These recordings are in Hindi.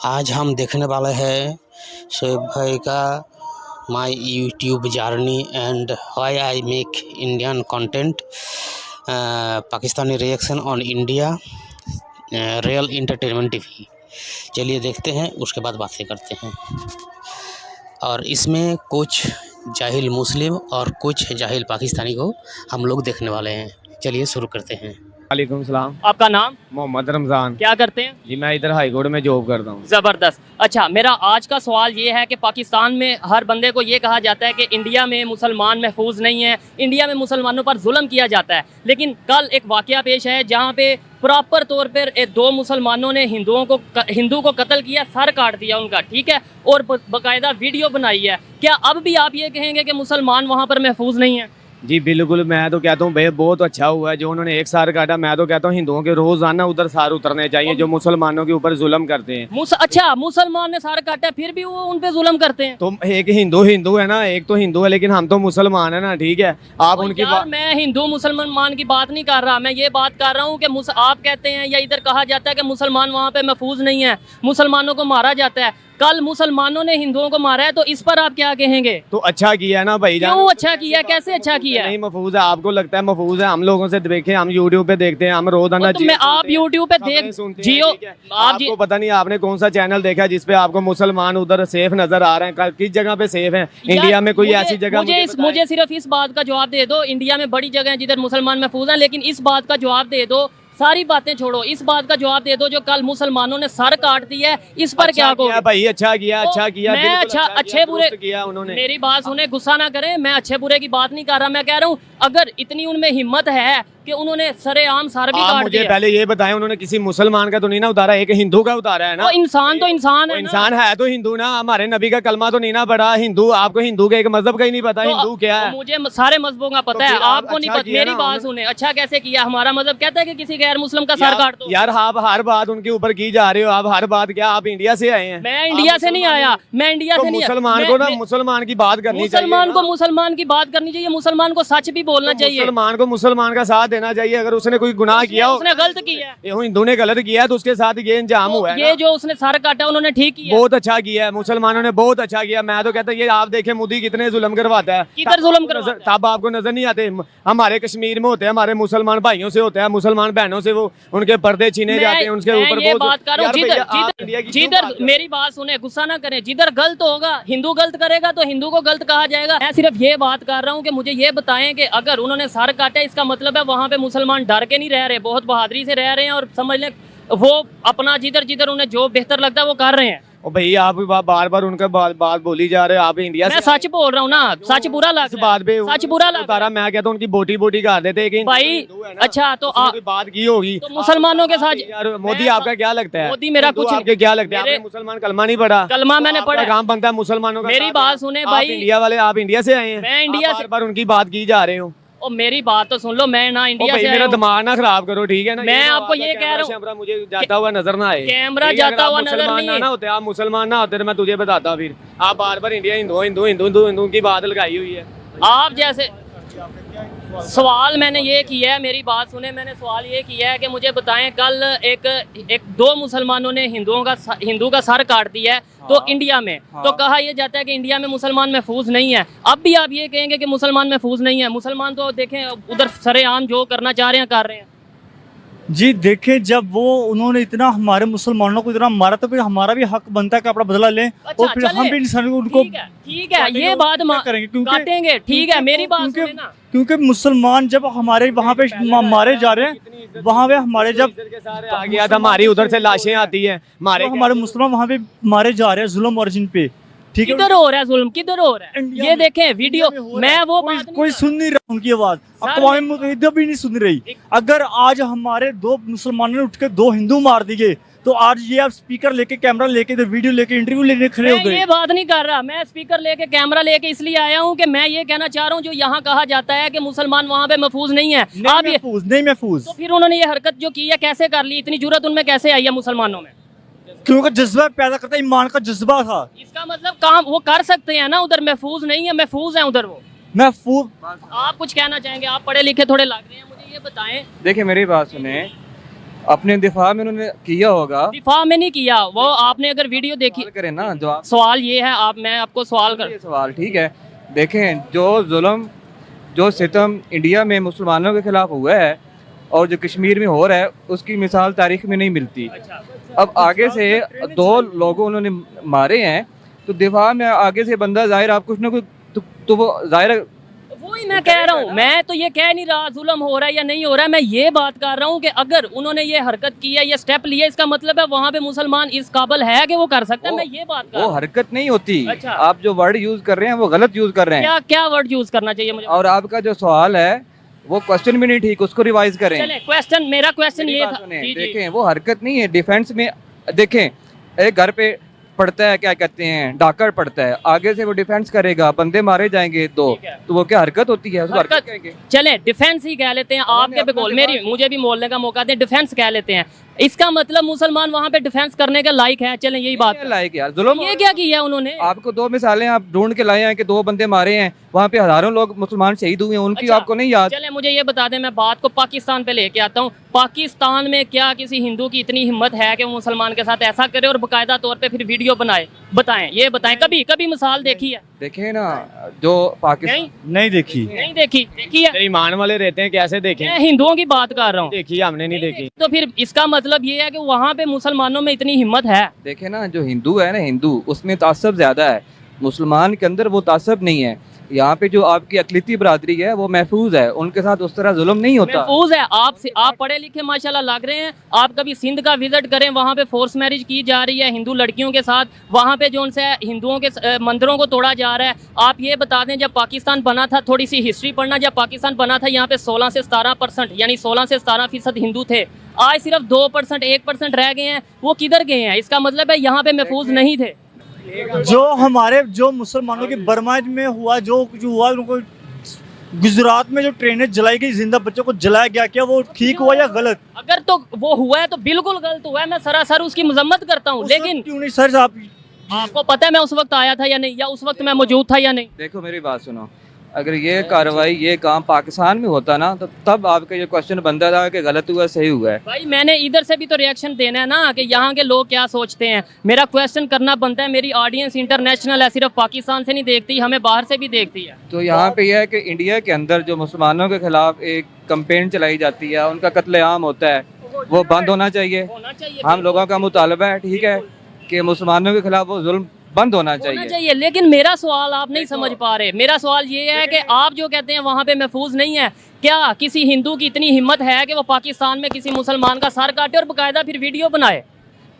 आज हम देखने वाले हैं शोएब भाई का my YouTube journey and why I make Indian content, Pakistani reaction on India, real entertainment TV. चलिए देखते हैं, उसके बाद बातें करते हैं। और इसमें कुछ जाहिल मुस्लिम और कुछ जाहिल पाकिस्तानी को हम लोग देखने वाले हैं। चलिए शुरू करते हैं। वालेकुम सलाम। आपका नाम? मोहम्मद रमज़ान। क्या करते हैं? जी मैं इधर हाई कोर्ट में जॉब करता हूँ। ज़बरदस्त। अच्छा, मेरा आज का सवाल ये है कि पाकिस्तान में हर बंदे को ये कहा जाता है कि इंडिया में मुसलमान महफूज नहीं है, इंडिया में मुसलमानों पर जुल्म किया जाता है। लेकिन कल एक वाक़या पेश है जहाँ पे प्रॉपर तौर पर दो मुसलमानों ने हिंदू को कत्ल किया, सर काट दिया उनका, ठीक है, और बाकायदा वीडियो बनाई है। क्या अब भी आप ये कहेंगे कि मुसलमान वहाँ पर महफूज नहीं है? जी बिल्कुल, मैं तो कहता हूँ भाई बहुत अच्छा हुआ है जो उन्होंने एक सार काटा। मैं तो कहता हूँ हिंदुओं के रोजाना उधर सार उतरने चाहिए जो मुसलमानों के ऊपर जुल्म करते हैं। अच्छा, मुसलमान ने सार काटा फिर भी वो उन पे जुल्म करते हैं? तो एक हिंदू है ना, एक तो हिंदू है, लेकिन हम तो मुसलमान है ना, ठीक है। आप उनकी बात, मैं हिंदू मुसलमान की बात नहीं कर रहा, मैं ये बात कर रहा हूँ कि आप कहते हैं या इधर कहा जाता है कि मुसलमान वहाँ पे महफूज नहीं है, मुसलमानों को मारा जाता है। कल मुसलमानों ने हिंदुओं को मारा है, तो इस पर आप क्या कहेंगे? तो अच्छा किया है ना भाई जान। क्यों अच्छा किया? कैसे अच्छा किया? नहीं महफूज है, आपको लगता है महफूज है? हम लोगों से देखे, हम यूट्यूब पे देखते हैं, हम रोजाना तो मैं आप यूट्यूब पे देख जियो, आपको पता नहीं आपने कौन सा चैनल देखा जिसपे आपको मुसलमान उधर सेफ नजर आ रहे हैं? किस जगह पे सेफ है इंडिया में? कोई ऐसी जगह मुझे सिर्फ इस बात का जवाब दे दो। इंडिया में बड़ी जगह है जिधर मुसलमान महफूज हैं, लेकिन इस बात का जवाब दे दो, सारी बातें छोड़ो, इस बात का जवाब दे दो जो कल मुसलमानों ने सर काट दिया है, इस पर क्या कहो? भाई अच्छा किया, अच्छा किया। मैं अच्छे बुरे किया उन्होंने। मेरी बात सुने, गुस्सा ना करें, मैं अच्छे बुरे की बात नहीं कर रहा। मैं कह रहा हूँ अगर इतनी उनमें हिम्मत है कि उन्होंने सरेआम सर भी काट दिया। पहले ये बताएं, उन्होंने किसी मुसलमान का तो नहीं ना उतारा, एक हिंदू का उतारा है ना। तो इंसान है, इंसान है तो हिंदू ना। हमारे नबी का कलमा तो नहीं ना पढ़ा हिंदू। आपको हिंदू के एक मजहब का ही नहीं पता हिंदू क्या है? मुझे सारे मजहबों का पता है, आपको नहीं पता। मेरी बात सुने, अच्छा कैसे किया? हमारा मजहब कहता है कि किसी गैर मुस्लिम का सर काट दो। यार आप हर बात उनके ऊपर की जा रहे हो। आप हर बात क्या, आप इंडिया से आए हैं? मैं इंडिया से नहीं आया, मैं इंडिया से नहीं। मुसलमान को ना मुसलमान की बात करनी चाहिए, मुसलमान की बात करनी चाहिए, मुसलमान को सच भी बोलना चाहिए, मुसलमान को मुसलमान का साथ देना चाहिए। अगर उसने कोई गुनाह किया, उसने गलत किया, हिंदू ने गलत किया तो उसके साथ ये इंजाम हुआ है। ये जो उसने सर काटा उन्होंने ठीक किया, बहुत अच्छा किया है, मुसलमानों ने बहुत अच्छा किया। मैं तो कहता ये आप देखें मोदी कितने जुल्म करवाता है। किधर जुल्म करवाता है? तब आपको नजर नहीं आते? हमारे कश्मीर में होते हैं, हमारे मुसलमान भाइयों से होता है, मुसलमान बहनों से वो उनके पर्दे छीने जाते हैं, उनके ऊपर ये बात कर रहा हूँ। जिधर मेरी बात सुने, गुस्सा ना करें, जिधर गलत होगा, हिंदू गलत करेगा तो हिंदू को गलत कहा जाएगा। मैं सिर्फ ये बात कर रहा हूँ कि मुझे ये बताएं कि अगर उन्होंने सर काटा, इसका मतलब है वहाँ पे मुसलमान डर के नहीं रह रहे, बहुत बहादुरी से रह रहे हैं और समझ लें वो अपना जिधर जिधर उन्हें जो बेहतर लगता है वो कर रहे हैं। और भाई आप बार बार उनका बात बोली जा रहे हो। आप इंडिया मैं सच बोल रहा हूँ ना, सच बुरा लग बात पे सच बुरा लग रहा। मैं कहता हूँ उनकी बोटी कर देते भाई। अच्छा तो बात की होगी तो मुसलमानों के साथ। यार मोदी आपका क्या लगता है? मोदी मेरा कुछ आपके क्या लगता है? आपने मुसलमान कलमा नहीं पढ़ा? कलमा मैंने पढ़ा, काम बनता है मुसलमानों का। मेरी बात सुने भाई, इंडिया वाले, आप इंडिया से आए हैं, मैं इंडिया से, बार उनकी बात की जा रहे हो। और मेरी बात तो सुन लो, मैं ना इंडिया से मेरा दिमाग ना खराब करो, ठीक है ना? मैं आपको ये कह रहा हूँ, मुझे जाता हुआ नजर ना आए, कैमरा जाता हुआ नजर नहीं ना होते। आप मुसलमान ना होते तो मैं तुझे बताता। फिर आप बार बार इंडिया हिंदू हिंदू हिंदू हिंदू हिंदू की बात लगाई हुई है। आप जैसे सवाल मैंने ये किया है, मेरी बात सुने, मैंने सवाल ये किया है कि मुझे बताएं कल एक दो मुसलमानों ने हिंदू का सर काट दिया है तो इंडिया में तो कहा यह जाता है कि इंडिया में मुसलमान महफूज नहीं है। अब भी आप ये कहेंगे कि मुसलमान महफूज नहीं है? मुसलमान तो देखें उधर सरेआम जो करना चाह रहे हैं कर रहे हैं। जी देखें, जब वो उन्होंने इतना हमारे मुसलमानों को इतना मारा तो फिर हमारा भी हक बनता है कि अपना बदला लें। अच्छा, और फिर हम भी इंसान उनको ठीक है ये बात करेंगे काटेंगे, ठीक है, मेरी बात सुने ना। क्योंकि मुसलमान जब हमारे वहाँ पे मारे जा रहे हैं, वहाँ पे हमारे जब आ गया था, हमारी उधर से लाशें आती है, हमारे मुसलमान वहाँ पे मारे जा रहे हैं जुल्म ओरिजिन पे, ठीक है? किधर हो रहा है जुल्म, किधर हो रहा है? ये देखें वीडियो, मैं वो कोई सुन नहीं रहा उनकी आवाज, अक़वाम मुत्तहिदा भी नहीं सुन रही। अगर आज हमारे दो मुसलमानों ने उठ के दो हिंदू मार दिए तो आज ये आप स्पीकर लेके, कैमरा लेके, वीडियो लेके, इंटरव्यू लेने खड़े हो गए। ये बात नहीं कर रहा, मैं स्पीकर लेके, कैमरा लेके इसलिए आया हूँ कि मैं ये कहना चाह रहा हूँ जो यहाँ कहा जाता है कि मुसलमान वहाँ पे महफूज नहीं है, नहीं महफूज, तो फिर उन्होंने ये हरकत जो की है कैसे कर ली? इतनी जुर्रत उनमें कैसे आई है मुसलमानों में? क्योंकि जज्बा पैदा करता है, ईमान का जज्बा था। इसका मतलब काम वो कर सकते हैं ना, उधर महफूज नहीं है, महफूज है उधर वो। महफूज आप कुछ कहना चाहेंगे? आप पढ़े लिखे थोड़े लग रहे हैं, मुझे ये बताएं। देखिए मेरी बात सुने, अपने दिफा में उन्होंने किया होगा। दिफा में नहीं किया, वो आपने अगर वीडियो देखी, सवाल करें ना, जो आप सवाल ये है, आप मैं आपको सवाल कर, ये सवाल ठीक है, देखें जो जुल्म जो सितम इंडिया में मुसलमानों के खिलाफ हुआ है और जो कश्मीर में हो रहा है उसकी मिसाल तारीख में नहीं मिलती। अब आगे से 2 लोगों उन्होंने मारे हैं तो दिफा में आगे से बंदा जाहिर आप कुछ ना कुछ तो वो जाहिर वही मैं कह रहा हूँ। मैं तो ये कह नहीं रहा जुल्म हो रहा है या नहीं हो रहा है, मैं ये बात कर रहा हूँ कि अगर उन्होंने ये हरकत की है, ये स्टेप लिया, इसका मतलब है वहाँ पे मुसलमान इस काबिल है कि वो कर सकता है। मैं ये बात कर रहा वो हूँ। हरकत नहीं होती। अच्छा। आप जो वर्ड यूज कर रहे हैं वो गलत यूज कर रहे हैं। क्या क्या वर्ड यूज करना चाहिए मुझे? और आपका जो सवाल है वो क्वेश्चन भी नहीं ठीक, उसको रिवाइज करें। चले क्वेश्चन, मेरा क्वेश्चन मेरी ये बात था। सुनें, जी, जी। देखें वो हरकत नहीं है। डिफेंस में देखें, एक घर पे पड़ता है, क्या कहते हैं, डाकर पड़ता है, आगे से वो डिफेंस करेगा, बंदे मारे जाएंगे ठीक है। तो वो क्या हरकत होती है? उसको हरकत हरकत- कहेंगे। चले डिफेंस ही कह लेते हैं, आपके पे अपना बोल, दिमाग- मुझे भी बोलने का मौका दें, डिफेंस कह लेते हैं। इसका मतलब मुसलमान वहाँ पे डिफेंस करने के लायक है। चलें यही बात, लायक यार जुल्म। ये क्या किया उन्होंने? आपको 2 मिसालें आप ढूंढ के लाए हैं कि 2 बंदे मारे हैं, वहाँ पे हजारों लोग मुसलमान शहीद हुए हैं, उनकी अच्छा। आपको नहीं याद? चले मुझे ये बता दें, मैं बात को पाकिस्तान पे लेके आता हूँ। पाकिस्तान में क्या किसी हिंदू की इतनी हिम्मत है कि वो मुसलमान के साथ ऐसा करे और बाकायदा तौर पे फिर वीडियो बनाए? बताएं, ये बताएं, कभी कभी मिसाल देखी है? देखें ना, जो पाकिस्तान नहीं, नहीं देखी। नहीं देखी। देखी है? ईमान वाले रहते हैं, कैसे देखें? मैं हिंदुओं की बात कर रहा हूँ। देखी हमने नहीं देखी। तो फिर इसका मतलब ये है कि वहाँ पे मुसलमानों में इतनी हिम्मत है। देखें ना, जो हिंदू है ना, हिंदू उसमें तासब ज्यादा है, मुसलमान के अंदर वो तासब नहीं है। यहाँ पे जो आपकी अकलीती बरादरी है वो महफूज है, उनके साथ उस तरह जुल्म नहीं होता। महफूज है। आप पढ़े लिखे माशाल्लाह लग रहे हैं। आप कभी सिंध का विजिट करें, वहाँ पे फोर्स मैरिज की जा रही है हिंदू लड़कियों के साथ, वहाँ पे जो उनसे हिंदुओं के मंदिरों को तोड़ा जा रहा है। आप ये बता दें, जब पाकिस्तान बना था, थोड़ी सी हिस्ट्री पढ़ना, जब पाकिस्तान बना था यहाँ पे 16 से 17% यानी 16 से 17% हिंदू थे। आज सिर्फ 2%, 1% रह गए हैं। वो किधर गए हैं? इसका मतलब है यहाँ पे महफूज नहीं थे। जो मुसलमानों के बर्मा में हुआ, जो हुआ, उनको गुजरात में जो ट्रेनें जलाई गई, जिंदा बच्चों को जलाया गया, क्या वो ठीक हुआ या गलत? अगर तो वो हुआ है तो बिल्कुल गलत हुआ है, मैं सरासर उसकी मजम्मत करता हूँ। लेकिन क्यों नहीं सर? आप आपको पता है मैं उस वक्त आया था या नहीं, या उस वक्त मैं मौजूद था या नहीं? देखो मेरी बात सुनो, अगर ये कार्रवाई, ये काम पाकिस्तान में होता ना, तो तब आपका ये क्वेश्चन बनता था कि गलत हुआ सही हुआ है। भाई मैंने इधर से भी तो रिएक्शन देना है ना, कि यहाँ के लोग क्या सोचते हैं। मेरा क्वेश्चन करना बनता है। मेरी ऑडियंस इंटरनेशनल है, सिर्फ पाकिस्तान से नहीं देखती, हमें बाहर से भी देखती है। तो यहाँ पे यह है कि इंडिया के अंदर जो मुसलमानों के खिलाफ एक कंपेन चलाई जाती है, उनका कत्लेआम होता है, वो बंद होना चाहिए। होना चाहिए, हम लोगों का मुतालबा है, ठीक है, कि मुसलमानों के खिलाफ वो जुल्म बंद होना होना चाहिए। चाहिए। लेकिन मेरा सवाल आप नहीं समझ पा रहे। मेरा सवाल ये है कि आप जो कहते हैं वहाँ पे महफूज नहीं है, क्या किसी हिंदू की इतनी हिम्मत है कि वो पाकिस्तान में किसी मुसलमान का सर काटे और बाकायदा फिर वीडियो बनाए?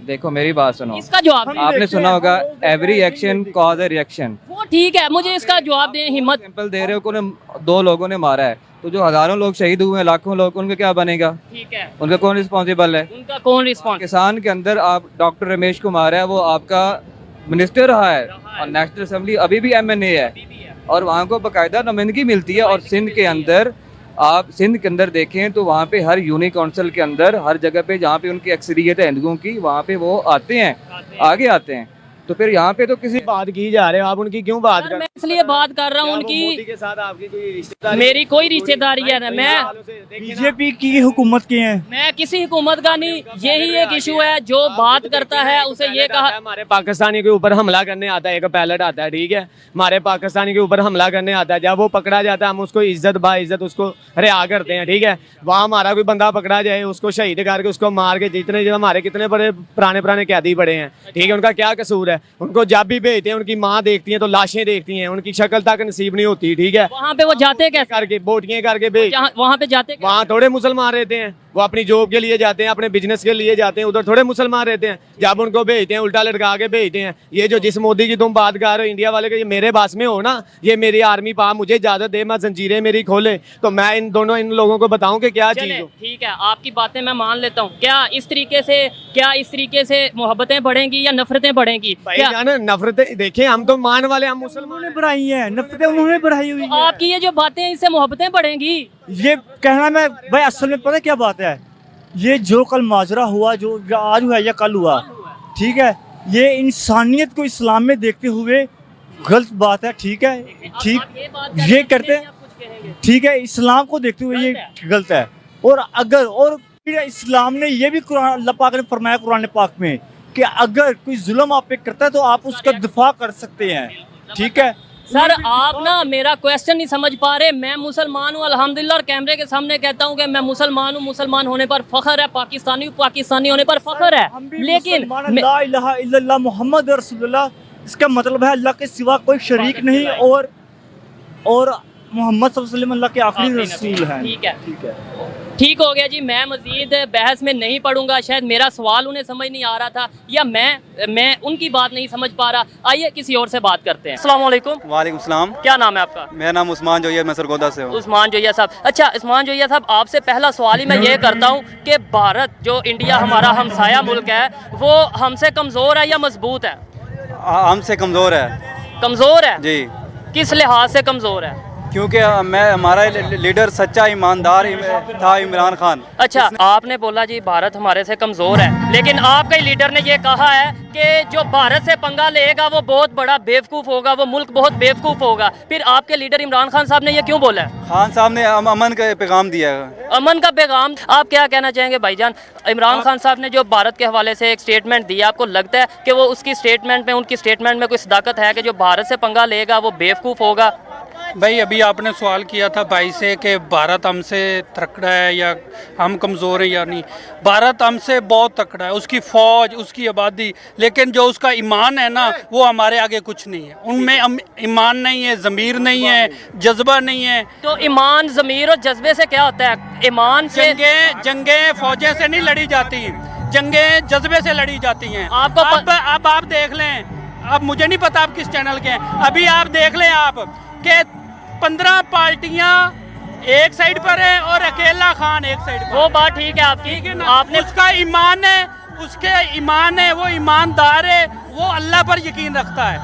देखो मेरी बात सुनो, इसका जवाब दें। आपने सुना होगा एवरी एक्शन कॉज ए रिएक्शन। वो ठीक है, मुझे इसका जवाब दें। हिम्मत सिंपल दे रहे हो कि 2 लोगों ने मारा है, तो जो हजारों लोग शहीद हुए हैं, लाखों लोग, उनका क्या बनेगा? ठीक है, उनका कौन रिस्पॉन्सिबल है? उनका कौन रिस्पॉन्स? पाकिस्तान के अंदर आप डॉक्टर रमेश कुमार है, वो आपका मिनिस्टर रहा है, और नेशनल असेंबली अभी भी MNA है, और वहाँ को बाकायदा नुमाइंदगी मिलती है। और सिंध के अंदर, आप सिंध के अंदर देखें तो वहाँ पे हर यूनिक काउंसिल के अंदर, हर जगह पे जहाँ पे उनकी अक्सरियत है हिंदुओं की, वहाँ पे वो आते हैं, आगे आते हैं। तो फिर यहाँ पे तो किसी बात की जा रहे हो आप, उनकी क्यों बात कर? मैं इसलिए बात कर रहा हूँ, क्या वो उनकी मोदी के साथ आपकी कोई रिश्तेदारी? मेरी कोई रिश्तेदारी है ना। बीजेपी की हुकूमत की है। मैं किसी हुकूमत का नहीं, यही एक इशू है। जो बात करता है उसे ये कहा, हमारे पाकिस्तानी के ऊपर हमला करने आता है, एक पैलेट आता है, ठीक है, हमारे पाकिस्तानी के ऊपर हमला करने आता है, जब वो पकड़ा जाता है हम उसको इज्जत बा इज्जत उसको रिहा करते हैं, ठीक है। वहाँ हमारा कोई बंदा पकड़ा जाए, उसको शहीद करके उसको मार के, जितने जो हमारे कितने बड़े पुराने कैदी पड़े हैं, ठीक है, उनका क्या कसूर है? उनको जब भी भेजते हैं, उनकी माँ देखती है तो लाशें देखती हैं, उनकी शक्ल तक नसीब नहीं होती, ठीक है। वहाँ पे वो जाते कैसे? करके बोटियां करके भेज, वहाँ पे जाते कैसे? वहाँ थोड़े मुसलमान रहते हैं, वो अपनी जॉब के लिए जाते हैं, अपने बिजनेस के लिए जाते हैं, उधर थोड़े मुसलमान रहते हैं। जब उनको भेजते हैं उल्टा लटका के भेजते हैं। ये जो जिस मोदी की तुम बात कर रहे हो इंडिया वाले के, ये मेरे पास में हो ना, ये मेरी आर्मी पा, मुझे इजाजत दे, मैं जंजीरें मेरी खोले तो मैं इन लोगों को बताऊं कि क्या चीज चले हो। ठीक है, आपकी बातें मैं मान लेता हूँ। क्या इस तरीके से मोहब्बतें बढ़ेंगी या नफरतें बढ़ेंगी? क्या भाई नफरतें देखें, हम तो मान वाले, हम मुसलमान उन्होंने बढ़ाई है, नफरतें उन्होंने बढ़ाई हुई है। आपकी ये जो बातें हैं, इससे मोहब्बतें बढ़ेंगी? ये कहना, मैं भाई असल में पता है क्या बात है, ये जो कल माजरा हुआ, जो आज हुआ या कल हुआ, ठीक है, ये इंसानियत को इस्लाम में देखते हुए गलत बात है, ठीक है, ठीक, आप ये बात कर ये रहे हैं करते या कुछ कहेंगे? ठीक है, इस्लाम को देखते हुए ये गलत है। और अगर और फिर इस्लाम ने ये भी कुरान अल्लाह पाक ने फरमाया कुरान पाक में कि अगर कोई जुल्म आप पे करता है तो आप उसका दिफा कर सकते हैं, ठीक है। सर आप ना मेरा क्वेश्चन नहीं समझ पा रहे। मैं मुसलमान हूँ अल्हम्दुलिल्लाह और कैमरे के सामने कहता हूँ कि मैं मुसलमान हूँ, मुसलमान होने पर फख्र है, पाकिस्तानी हूँ, पाकिस्तानी होने पर फख्र है। लेकिन ला इलाहा इल्लल्लाह मुहम्मद रसूलुल्लाह, इसका मतलब है अल्लाह के सिवा कोई शरीक नहीं और मोहम्मद सल्लल्लाहु अलैहि वसल्लम अल्लाह के आखिरी रसूल हैं। ठीक है, ठीक हो गया जी। मैं मजीद बहस में नहीं पढ़ूंगा। शायद मेरा सवाल उन्हें समझ नहीं आ रहा था या मैं उनकी बात नहीं समझ पा रहा। आइए किसी और से बात करते हैं। अस्सलाम वालेकुम। वालेकुम सलाम। क्या नाम है आपका? मेरा नाम उस्मान जोया, मैं सरगोदा से हूँ। उस्मान जोया साहब। अच्छा उस्मान जोया साहब, आपसे पहला सवाल ही मैं ये करता हूँ कि भारत जो इंडिया हमारा हमसाया मुल्क है वो हमसे कमज़ोर है या मजबूत है? हमसे कमज़ोर है। कमज़ोर है जी। किस लिहाज से कमज़ोर है? क्योंकि हमारा लीडर सच्चा ईमानदार था, इमरान खान। अच्छा आपने बोला जी भारत हमारे से कमज़ोर है, लेकिन आपके लीडर ने ये कहा है कि जो भारत से पंगा लेगा वो बहुत बड़ा बेवकूफ़ होगा, वो मुल्क बहुत बेवकूफ़ होगा। फिर आपके लीडर इमरान खान साहब ने ये क्यों बोला है? खान साहब ने अमन का पैगाम दिया है। अमन का पैगाम। आप क्या कहना चाहेंगे भाईजान? इमरान खान साहब ने जो भारत के हवाले से एक स्टेटमेंट दिया, आपको लगता है कि वो उसकी स्टेटमेंट में, उनकी स्टेटमेंट में कोई सदाकत है कि जो भारत से पंगा लेगा वो बेवकूफ़ होगा? भाई अभी आपने सवाल किया था भाई से कि भारत हमसे तकड़ा है या हम कमज़ोर हैं या नहीं। भारत हमसे बहुत तकड़ा है, उसकी फ़ौज, उसकी आबादी, लेकिन जो उसका ईमान है ना वो हमारे आगे कुछ नहीं है। उनमें ईमान नहीं है, ज़मीर नहीं है, जज्बा नहीं है। तो ईमान, ज़मीर और जज्बे से क्या होता है? ईमान से जंगें फ़ौजें से नहीं लड़ी जाती, जंगें जज्बे से लड़ी जाती हैं। आपको अब आप देख लें, अब मुझे नहीं पता आप किस चैनल के हैं, अभी आप देख लें आप कि 15 पार्टियां एक साइड पर है और अकेला खान एक साइड पर। वो बात ठीक है आपकी, ठीक है ना? आपने उसका ईमान है, उसके ईमान है, वो ईमानदार है, वो अल्लाह पर यकीन रखता है।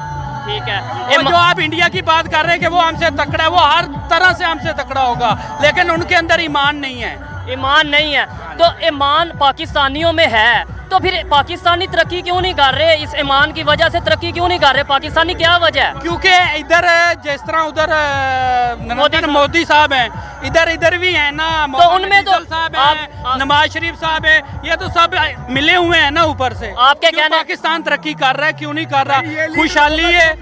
ठीक है। और जो आप इंडिया की बात कर रहे हैं कि वो हमसे तकड़ा है, वो हर तरह से हमसे तकड़ा होगा, लेकिन उनके अंदर ईमान नहीं है। ईमान नहीं है तो ईमान पाकिस्तानियों में है, तो फिर पाकिस्तानी तरक्की क्यों नहीं कर रहे? इस ईमान की वजह से तरक्की क्यों नहीं कर रहे पाकिस्तानी? क्या वजह है? क्योंकि इधर जिस तरह उधर नरेंद्र मोदी साहब हैं, इधर भी हैं ना, तो उनमें तो साहब हैं, नवाज शरीफ साहब हैं, ये तो सब मिले हुए हैं ना ऊपर से। आपके कहने पाकिस्तान तरक्की कर रहा है, क्यों नहीं कर रहा? खुशहाली है,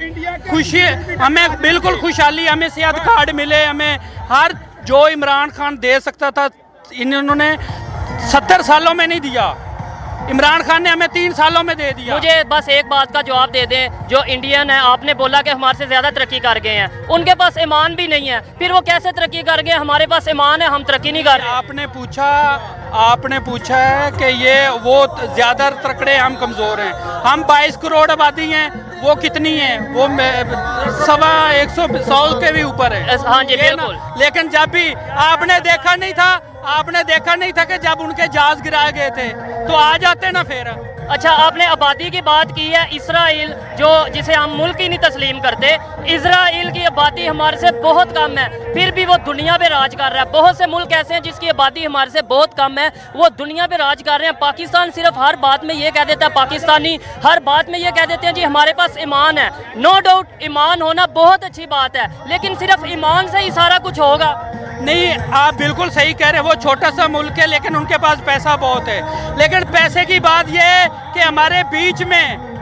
खुशी, हमें बिल्कुल खुशहाली, हमें सेहत कार्ड मिले, हमें हर जो इमरान खान दे सकता था इन्होंने 70 सालों में नहीं दिया। इमरान खान ने हमें 3 सालों में दे दिया। मुझे बस एक बात का जवाब दे दें, जो इंडियन है, आपने बोला कि हमारे से ज़्यादा तरक्की कर गए हैं, उनके पास ईमान भी नहीं है, फिर वो कैसे तरक्की कर गए? हमारे पास ईमान है, हम तरक्की नहीं कर रहे। आपने पूछा है कि ये वो ज़्यादा तकड़े, हम कमज़ोर हैं। हम 22 करोड़ आबादी हैं, वो कितनी है? वो 100 के भी ऊपर है। हाँ जी बिल्कुल। लेकिन जब भी आपने देखा नहीं था कि जब उनके जहाज गिराए गए थे, तो आ जाते ना फिर। अच्छा आपने आबादी की बात की है, इसराइल जो जिसे हम मुल्क ही नहीं तस्लीम करते, इसराइल की आबादी हमारे से बहुत कम है, फिर भी वो दुनिया पे राज कर रहा है। बहुत से मुल्क ऐसे हैं जिसकी आबादी हमारे से बहुत कम है, वो दुनिया पे राज कर रहे हैं। पाकिस्तान सिर्फ हर बात में ये कह देता है, पाकिस्तानी हर बात में ये कह देते हैं जी हमारे पास ईमान है। नो डाउट ईमान होना बहुत अच्छी बात है, लेकिन सिर्फ ईमान से ही सारा कुछ होगा नहीं। आप बिल्कुल सही कह रहे हैं, वो छोटा सा मुल्क है लेकिन उनके पास पैसा बहुत है। लेकिन पैसे की बात ये है कि हमारे बीच में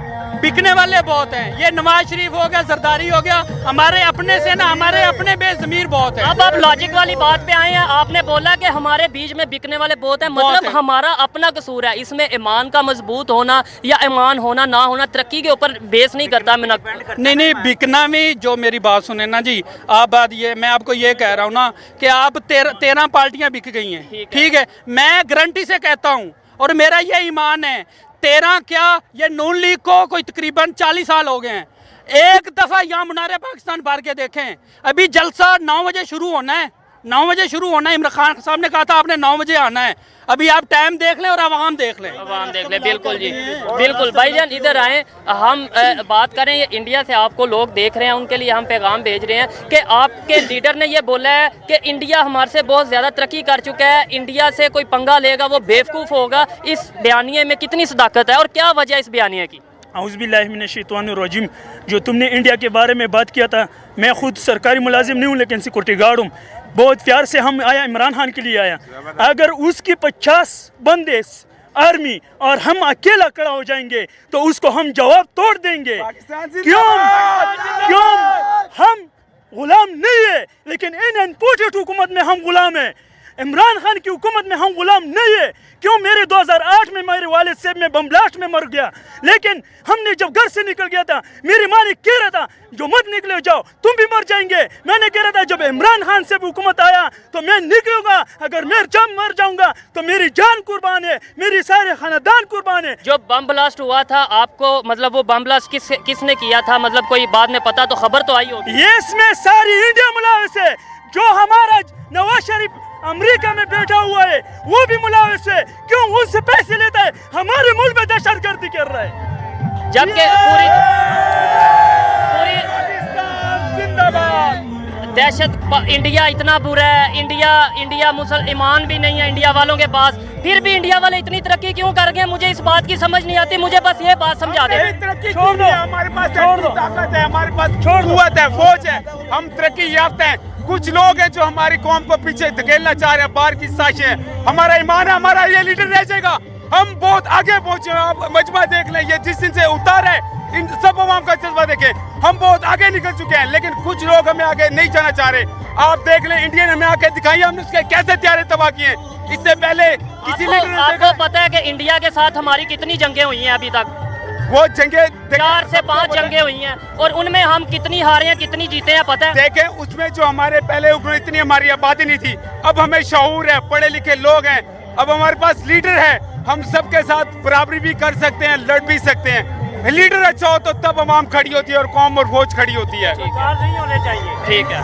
बिकने वाले बहुत हैं। ये नवाज शरीफ हो गया, जरदारी हो गया, हमारे अपने से ना, हमारे अपने बेज़मीर बहुत है। अब आप लॉजिक वाली बात पे आए हैं। आपने बोला कि हमारे बीच में बिकने वाले बहुत हैं, मतलब हमारा अपना कसूर है इसमें। ईमान का मजबूत होना या ईमान होना ना होना तरक्की के ऊपर बेस नहीं करता। नहीं बिकना भी, जो मेरी बात सुने ना जी, आप बात ये, मैं आपको ये कह रहा हूँ ना कि आप 13 पार्टियां बिक गई हैं, ठीक है। मैं गारंटी से कहता हूँ और मेरा ये ईमान है, 13 क्या, ये नून लीग को कोई तकरीबन 40 साल हो गए हैं। एक दफ़ा यहाँ मुनारे पाकिस्तान भर के देखें। अभी जलसा 9 बजे शुरू होना है, 9 बजे शुरू होना है। इमरान खान साहब ने कहा था आपने 9 बजे आना है। अभी आप टाइम देख लें और आवाम देख लें। बिल्कुल जी बिल्कुल। भाईजान इधर आए, हम बात करें ये इंडिया से आपको लोग देख रहे हैं, उनके लिए हम पैगाम भेज रहे हैं कि आपके लीडर ने ये बोला है कि इंडिया हमारे से बहुत ज़्यादा तरक्की कर चुका है, इंडिया से कोई पंगा लेगा वो बेवकूफ़ होगा। इस बयानिए में कितनी सदाकत है और क्या वजह इस बयानिए की? औज़ुबिल्लाहिमिनश्शैतानिर्रजीम। जो तुमने इंडिया के बारे में बात किया था, मैं खुद सरकारी मुलाजिम नहीं हूँ लेकिन सिक्योरिटी गार्ड हूँ। बहुत प्यार से हम आया, इमरान खान के लिए आया। अगर उसकी 50 बंदे आर्मी और हम अकेला खड़ा हो जाएंगे तो उसको हम जवाब तोड़ देंगे। क्यों हम गुलाम नहीं है, लेकिन इन इम्पोर्टेड हुकूमत में हम गुलाम हैं। इमरान खान की हुकूमत में हम गुलाम नहीं है। क्यों मेरे 2008 में मेरे वालिद साहब में बम ब्लास्ट में मर गया, लेकिन हमने जब घर से निकल गया था मेरी माँ ने कह रहा था जो मत निकले जाओ तुम भी मर जाएंगे। मैंने कह रहा था जब इमरान खान से हुकूमत आया तो मैं निकलूंगा, अगर मैं जब मर जाऊंगा तो मेरी जान कुर्बान है, मेरी सारे खानदान कुर्बान है। जो बम ब्लास्ट हुआ था आपको मतलब वो बम ब्लास्ट किसने किया था, मतलब कोई बाद में पता तो खबर तो आई होगी। ये इसमें सारी इंडिया मुलाविस है। जो हमारा नवाज शरीफ अमेरिका में बैठा हुआ है वो भी मुलाविस है। क्यों उनसे पैसे लेता है, हमारे मुल्क में दहशतगर्दी कर रहा है, जबकि पूरी दहशत इंडिया इतना बुरा है। इंडिया मुसलमान भी नहीं है इंडिया वालों के पास, फिर भी इंडिया वाले इतनी तरक्की क्यों कर गए, मुझे इस बात की समझ नहीं आती। मुझे बस ये बात समझा दे। छोड़ दो, हमारे पास ताकत है, हमारे पास कुव्वत है, फौज है, हम तरक्की याफ्ता हैं। कुछ लोग हैं जो हमारी कौम को पीछे धकेलना चाह रहे हैं, बाहर की साजिश है। हमारा ईमान है, हमारा ये लीडर रह जाएगा। हम बहुत आगे पहुंचे हैं, आप मजमा देख लें, ये जिस दिन से उतार है इन सब अवाम का जज्बा देखें, हम बहुत आगे निकल चुके हैं, लेकिन कुछ लोग हमें आगे नहीं जाना चाह रहे। आप देख लें, इंडिया ने हमें आके दिखाई, हमने उसके कैसे त्यारे तबाह किए। इससे पहले किसी लीडर ने आपको पता है कि इंडिया के साथ हमारी कितनी जंगें हुई हैं अभी तक? वो जंगे 4 से 5 जंगें हुई हैं और उनमें हम कितनी हारे हैं कितनी जीते हैं पता है? देखें, उसमें जो हमारे पहले इतनी हमारी आबादी नहीं थी, अब हमें शऊर है, पढ़े लिखे लोग हैं, अब हमारे पास लीडर है, हम सबके साथ बराबरी भी कर सकते हैं, लड़ भी सकते हैं। लीडर अच्छा हो तो तब अवाम खड़ी होती है और कौम और फौज खड़ी होती है। नहीं होने चाहिए। ठीक है।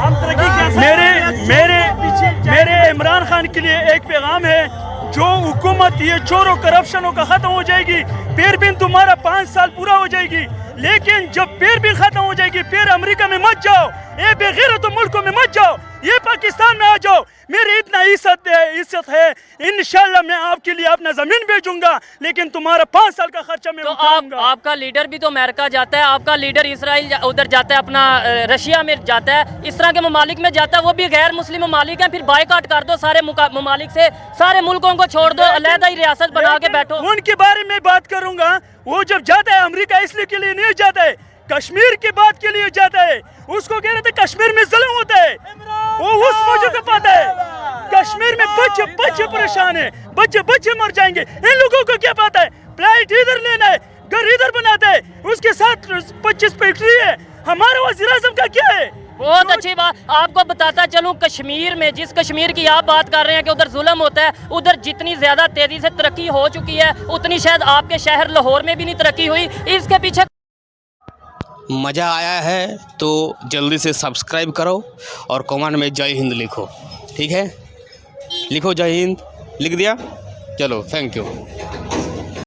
मेरे इमरान खान के लिए एक पैगाम है, जो हुकूमत ये चोरों करप्शनों का खत्म हो जाएगी, फिर भी तुम्हारा 5 साल पूरा हो जाएगी, लेकिन जब फिर भी खत्म हो जाएगी फिर अमेरिका में मत जाओ, ये बेगैरत मुल्कों में मत जाओ, ये पाकिस्तान में आ जाओ। मेरी इतना इज्जत है, इंशाल्लाह मैं आपके लिए अपना जमीन बेचूंगा, लेकिन तुम्हारा 5 साल का खर्चा मैं उठाऊंगा। आपका लीडर भी तो अमेरिका जाता है, आपका लीडर इसराइल उधर जाता है, अपना रशिया में जाता है, इस तरह के ममालिक में जाता है, वो भी गैर मुस्लिम ममालिक हैं। फिर बायकॉट कर दो सारे ममालिक से, सारे मुल्कों को छोड़ दो, अलहदा ही रियासत बना के बैठो। उनके बारे में बात करूंगा। वो जब जाता है अमेरिका इसलिए के लिए नहीं जाता है, कश्मीर की बात के लिए जाता है। उसको कह रहे थे कश्मीर में जुल्म होता है, वो उस मौजूद को पता है। कश्मीर में बच्चे परेशान है, बच्चे मर जाएंगे, इन लोगों को क्या पता है? फ्लाइट इधर लेना है, घर इधर बनाता है, उसके साथ 25 फैक्ट्री है। हमारे वज़ीर आज़म का क्या है? बहुत अच्छी बात। आपको बताता चलूं, कश्मीर में, जिस कश्मीर की आप बात कर रहे हैं कि उधर जुल्म होता है, उधर जितनी ज़्यादा तेज़ी से तरक्की हो चुकी है उतनी शायद आपके शहर लाहौर में भी नहीं तरक्की हुई। इसके पीछे मज़ा आया है तो जल्दी से सब्सक्राइब करो और कमेंट में जय हिंद लिखो। ठीक है, लिखो जय हिंद, लिख दिया, चलो थैंक यू।